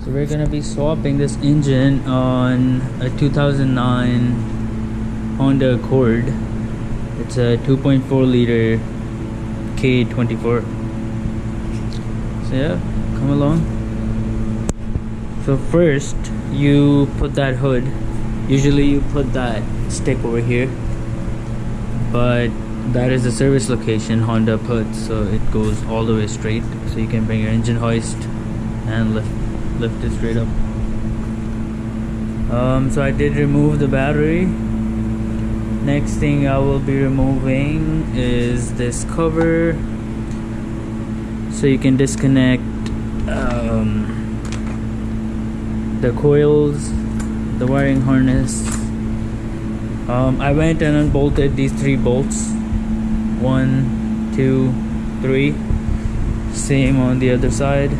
So we're gonna be swapping this engine on a 2009 Honda Accord. It's a 2.4 liter K24. So yeah, come along. So first you put that hood. Usually you put that stick over here, but that is the service location Honda put, so it goes all the way straight, so you can bring your engine hoist and lift it straight up. So I did remove the battery. Next thing I will be removing is this cover, so you can disconnect the coils, the wiring harness. I went and unbolted these 3 bolts. 1, 2, 3. Same on the other side.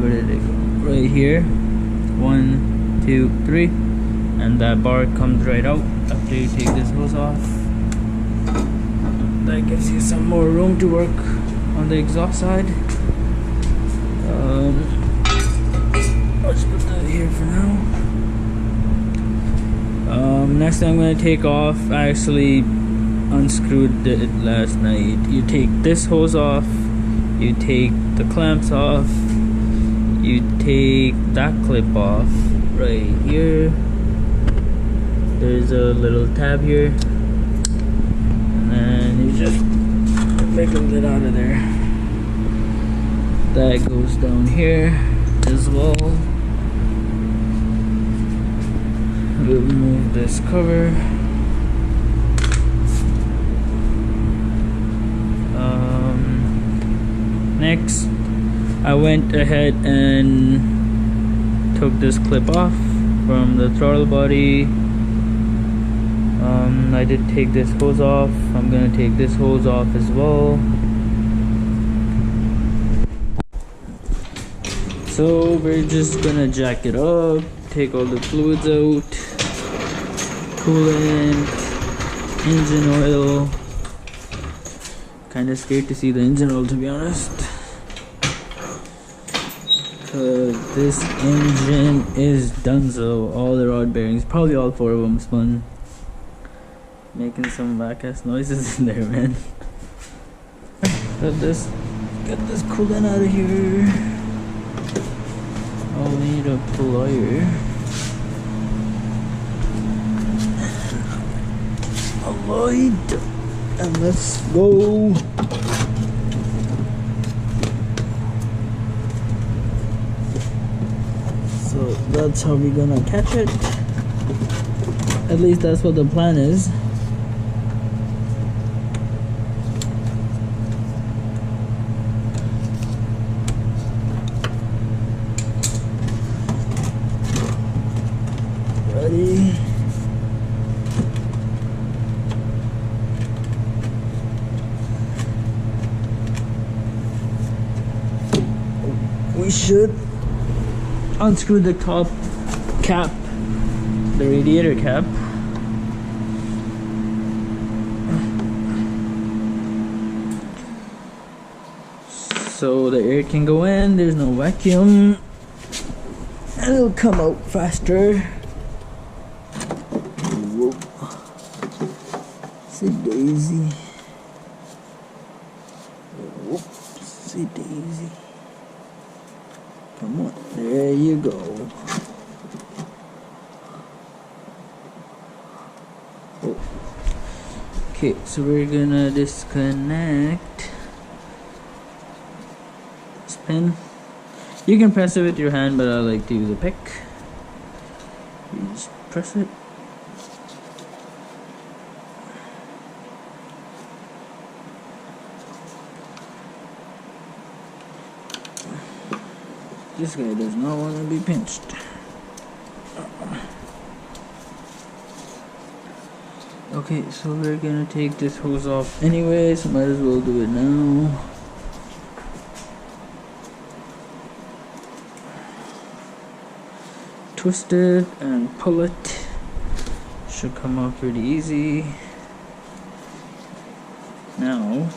Where did it go? Right here. 1, 2, 3. And that bar comes right out after you take this hose off. That gives you some more room to work on the exhaust side. Let's put that here for now. Next thing I'm going to take off, I actually unscrewed it last night. You take this hose off, you take the clamps off, you take that clip off right here. There's a little tab here, and then you just wiggle it out of there. That goes down here as well. We'll remove this cover. Next, I went ahead and took this clip off from the throttle body. I did take this hose off. I'm gonna take this hose off as well. So we're just gonna jack it up, take all the fluids out, coolant, engine oil. Kinda scared to see the engine oil, to be honest, cause this engine is donezo. All the rod bearings, probably all 4 of them, spun, making some whack ass noises in there, man. Get this coolant out of here. I'll need a plier. Avoid. And let's go. So that's how we're gonna catch it. At least that's what the plan is. Ready? We should unscrew the top cap, the radiator cap. So the air can go in, there's no vacuum, and it'll come out faster. Whoa. See daisy. Whoopsie daisy. Come on, there you go. Oh. Okay, so we're gonna disconnect this pin. You can press it with your hand, but I like to use a pick. You just press it. This guy does not want to be pinched. Okay, so we're gonna take this hose off anyway, so might as well do it now. Twist it and pull it. Should come out pretty easy. Now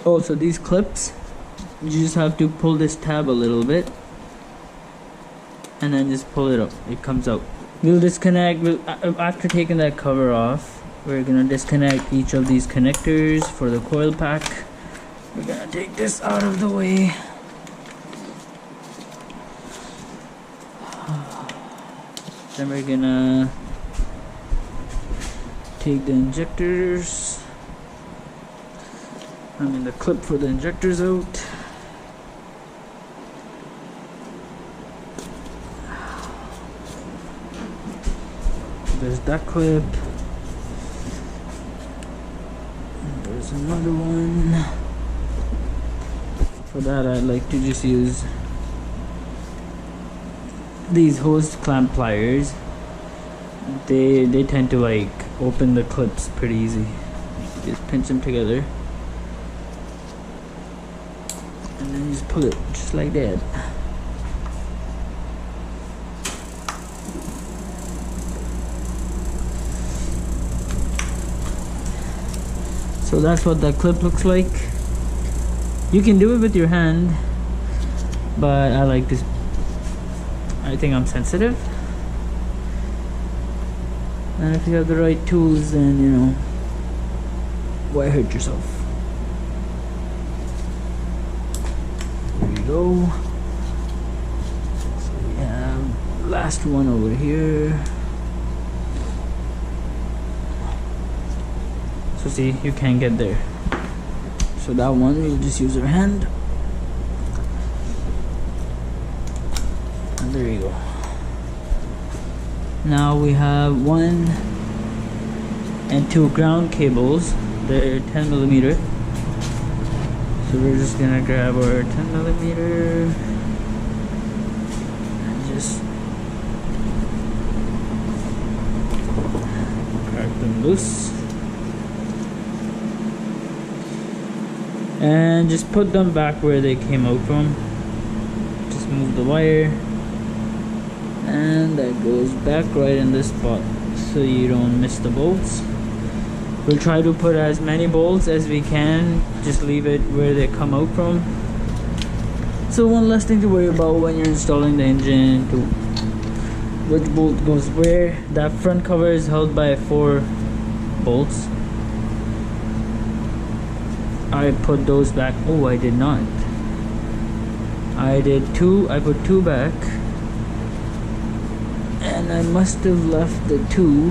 Oh, so these clips, you just have to pull this tab a little bit and then just pull it up, it comes out. We'll disconnect, after taking that cover off, we're gonna disconnect each of these connectors for the coil pack. We're gonna take this out of the way. Then we're gonna take the injectors, the clip for the injectors out. There's that clip. And there's another one. For that, I like to just use these hose clamp pliers. They tend to like open the clips pretty easy. Just pinch them together and then just pull it just like that. So that's what that clip looks like. You can do it with your hand, but I like this. I think I'm sensitive, and if you have the right tools, then you know, why hurt yourself? There you go. So we have last one over here. So see, you can't get there. So that one, we'll just use our hand. And there you go. Now we have 1 and 2 ground cables. They're 10mm. So we're just gonna grab our 10mm and just crack them loose. And just put them back where they came out from. Just move the wire, and that goes back right in this spot so you don't miss the bolts. We'll try to put as many bolts as we can, just leave it where they come out from. So one less thing to worry about when you're installing the engine, to which bolt goes where. That front cover is held by 4 bolts. I put those back. Oh, I did not. I did 2. I put 2 back, and I must have left the 2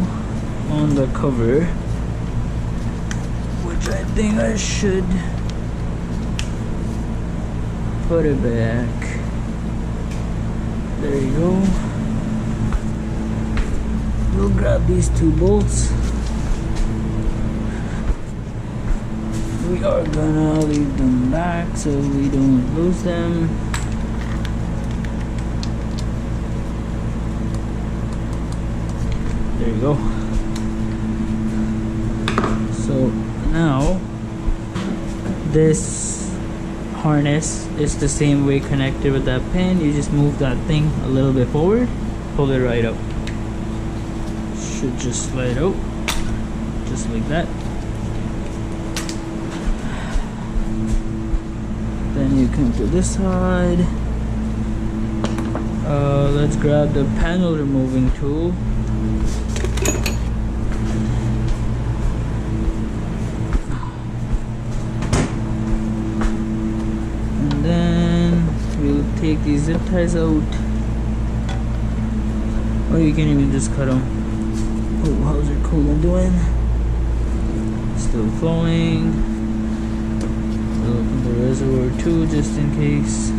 on the cover, which I think I should put it back. There you go. We'll grab these 2 bolts. We are gonna leave them back so we don't lose them. There you go. So now this harness is the same way connected with that pin. You just move that thing a little bit forward, pull it right up. Should just slide out just like that. Then you come to this side. Let's grab the panel removing tool. And then we'll take these zip ties out. Or you can even just cut them. Oh, how's your coolant doing? Still flowing. Open the reservoir too, just in case.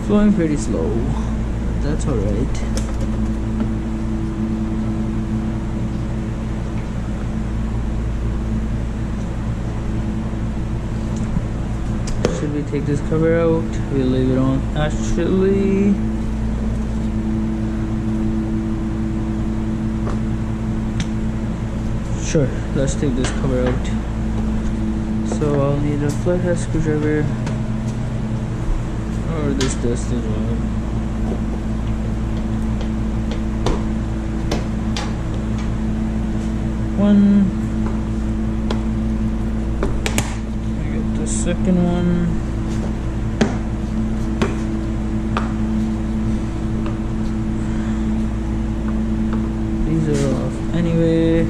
Flowing pretty slow, but that's alright. Should we take this cover out? We'll leave it on. Actually, sure, let's take this cover out. So I'll need a flathead screwdriver, or this dust as well. One, second one. These are off anyway.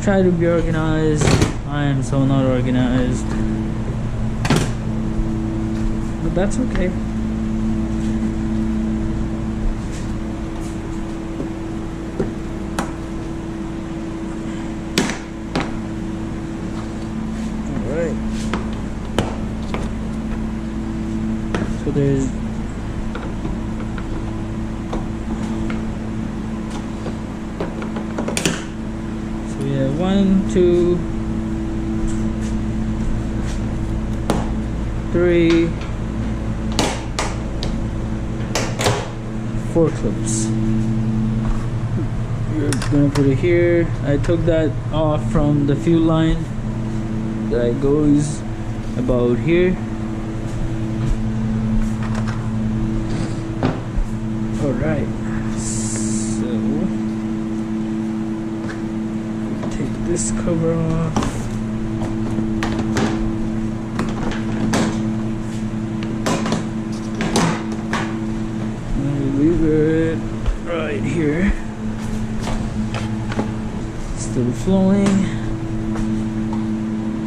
Try to be organized. I am so not organized, but that's okay. Alright. So there's yeah, 1, 2, 3, 4 clips. You're gonna put it here. I took that off from the fuel line that goes about here. Alright, so take this cover off. And leave it right here. Still flowing.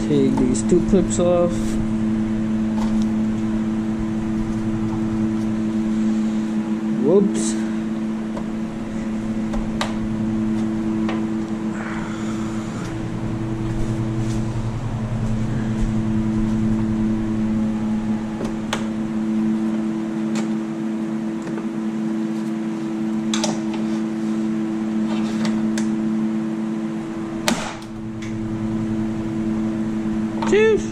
Take these 2 clips off. Whoops. Cheers.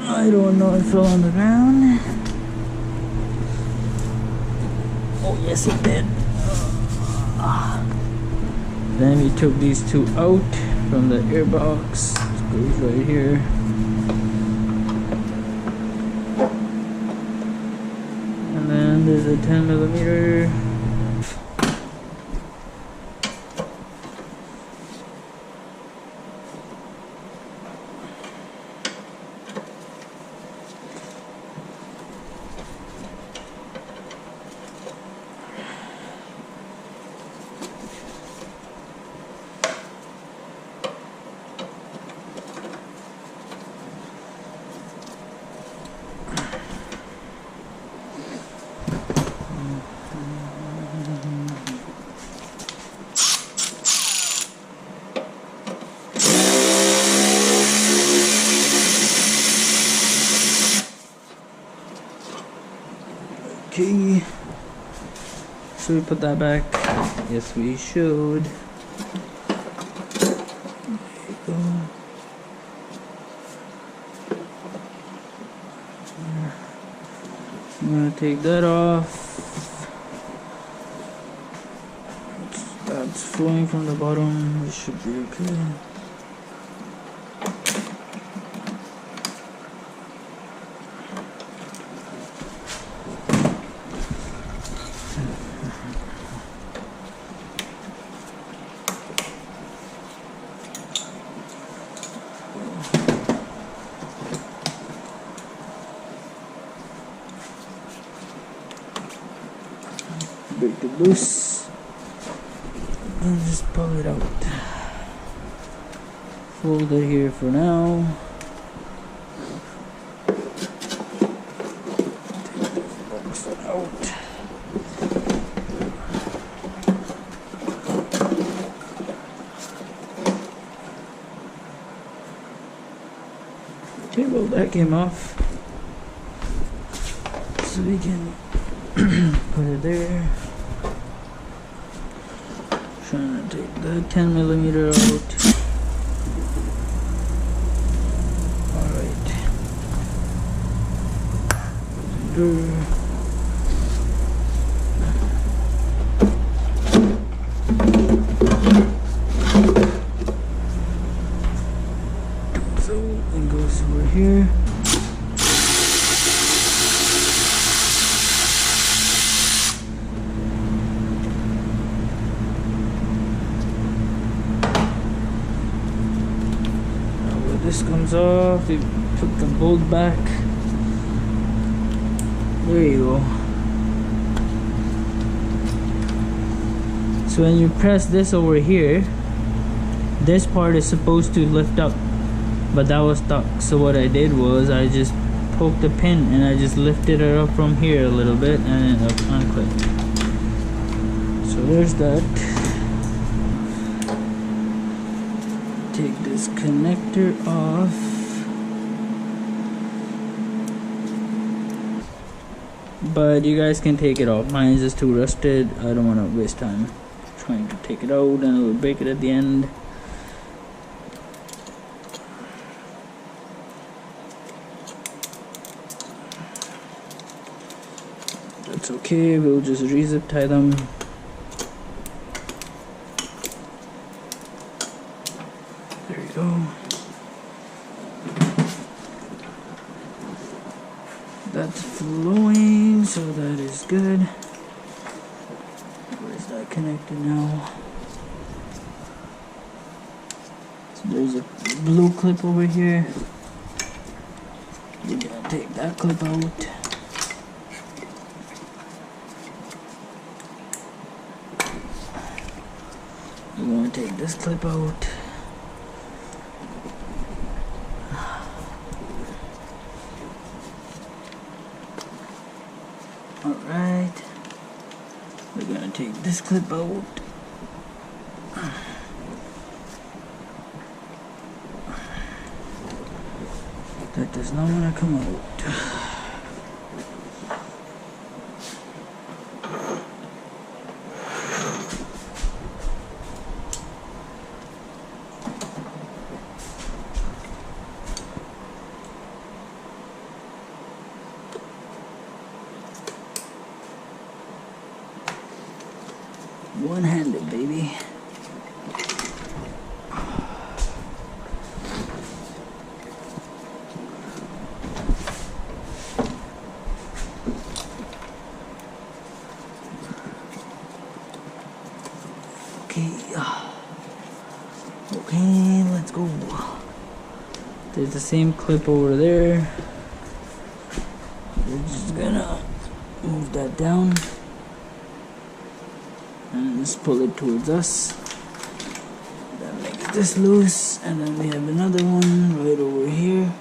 I don't know, it fell on the ground. Oh yes it did. Then we took these 2 out from the airbox. It goes right here. And then there's a 10mm. Okay, should we put that back? Yes, we should. There you go. I'm gonna take that off. That's flowing from the bottom. It should be okay. Break it loose and just pull it out. Fold it here for now. Take this box out. Okay, well that came off, so we can put it there. Trying to take the 10mm out. Alright. So it goes over here. comes off. You put the bolt back. There you go. So when you press this over here, this part is supposed to lift up, but that was stuck. So what I did was I just poked a pin and I just lifted it up from here a little bit and it unclipped. So there's that. Take this connector off. But you guys can take it off. Mine is just too rusted. I don't want to waste time trying to take it out and it'll break it at the end. That's okay, we'll just re-zip tie them. There you go. That's flowing, so that is good. Where's that connected now? So there's a blue clip over here. We're gonna take that clip out. We're gonna take this clip out. Alright, we're gonna take this clip out. That does not want to come out. One-handed, baby. Okay, let's go. There's the same clip over there. We're just gonna move that down and just pull it towards us. That makes this loose, and then we have another one right over here.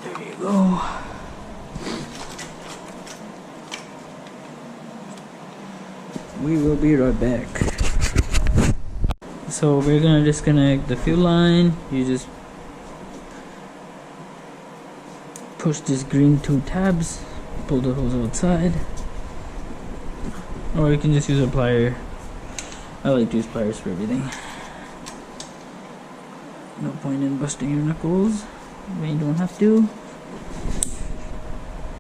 There you go. We will be right back. So we're gonna disconnect the fuel line. You just push these green two tabs, pull the hose outside, or you can just use a plier. I like to use pliers for everything. No point in busting your knuckles when you don't have to.